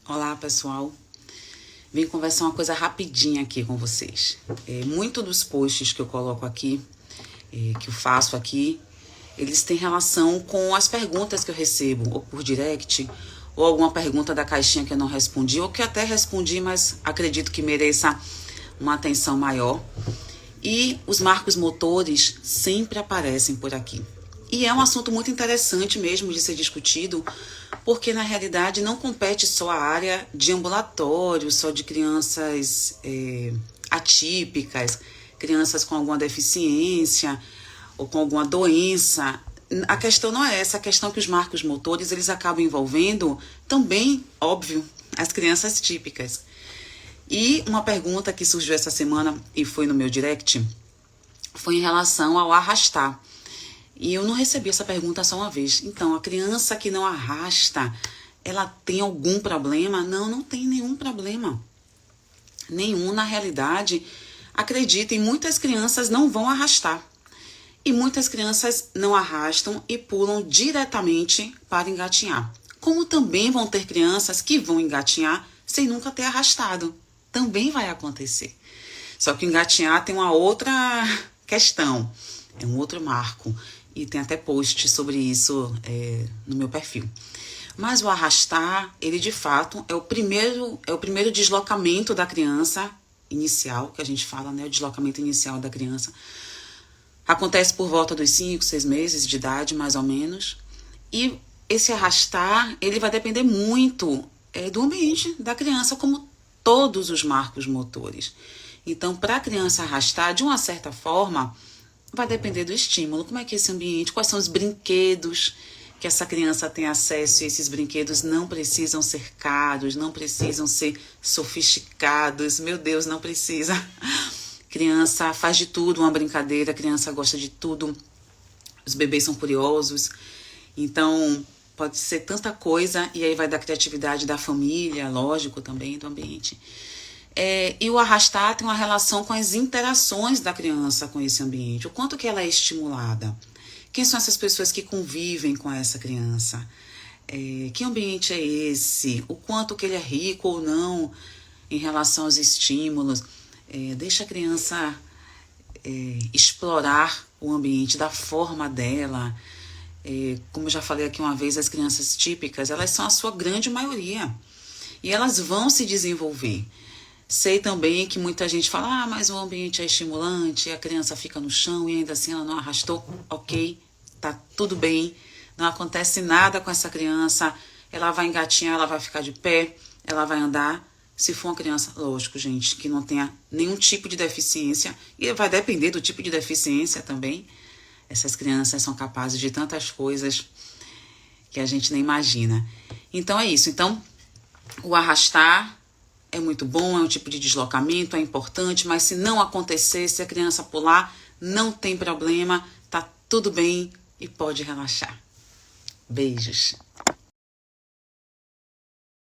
Olá, pessoal. Vim conversar uma coisa rapidinha aqui com vocês. Muito dos posts que eu coloco aqui, que eu faço aqui, eles têm relação com as perguntas que eu recebo, ou por direct, ou alguma pergunta da caixinha que eu não respondi, ou que até respondi, mas acredito que mereça uma atenção maior. E os marcos motores sempre aparecem por aqui. E é um assunto muito interessante mesmo de ser discutido, porque na realidade não compete só a área de ambulatório, só de crianças atípicas, crianças com alguma deficiência ou com alguma doença. A questão não é essa, a questão é que os marcos motores eles acabam envolvendo também, óbvio, as crianças típicas. E uma pergunta que surgiu essa semana e foi no meu direct foi em relação ao arrastar. E eu não recebi essa pergunta só uma vez. Então, a criança que não arrasta, ela tem algum problema? Não, não tem nenhum problema. Nenhum, na realidade. Acreditem, muitas crianças não vão arrastar. E muitas crianças não arrastam e pulam diretamente para engatinhar. Como também vão ter crianças que vão engatinhar sem nunca ter arrastado. Também vai acontecer. Só que engatinhar tem uma outra questão. É um outro marco. E tem até post sobre isso no meu perfil. Mas o arrastar, ele de fato é o primeiro deslocamento da criança inicial, que a gente fala, né? O deslocamento inicial da criança. Acontece por volta dos 5, 6 meses de idade, mais ou menos. E esse arrastar, ele vai depender muito do ambiente da criança, como todos os marcos motores. Então, para a criança arrastar, de uma certa forma, vai depender do estímulo. Como é que é esse ambiente? Quais são os brinquedos que essa criança tem acesso? E esses brinquedos não precisam ser caros, não precisam ser sofisticados. Meu Deus, não precisa. Criança faz de tudo uma brincadeira, criança gosta de tudo. Os bebês são curiosos. Então, pode ser tanta coisa, e aí vai da criatividade da família, lógico, também do ambiente. E o arrastar tem uma relação com as interações da criança com esse ambiente. O quanto que ela é estimulada. Quem são essas pessoas que convivem com essa criança? Que ambiente é esse? O quanto que ele é rico ou não em relação aos estímulos. Deixa a criança explorar o ambiente da forma dela. Como eu já falei aqui uma vez, as crianças típicas, elas são a sua grande maioria. E elas vão se desenvolver. Sei também que muita gente fala, mas o ambiente é estimulante, a criança fica no chão e ainda assim ela não arrastou. Ok, tá tudo bem, não acontece nada com essa criança, ela vai engatinhar, ela vai ficar de pé, ela vai andar. Se for uma criança, lógico, gente, que não tenha nenhum tipo de deficiência, e vai depender do tipo de deficiência também, essas crianças são capazes de tantas coisas que a gente nem imagina. Então é isso, então o arrastar é muito bom, é um tipo de deslocamento, é importante, mas se não acontecer, se a criança pular, não tem problema, tá tudo bem e pode relaxar. Beijos.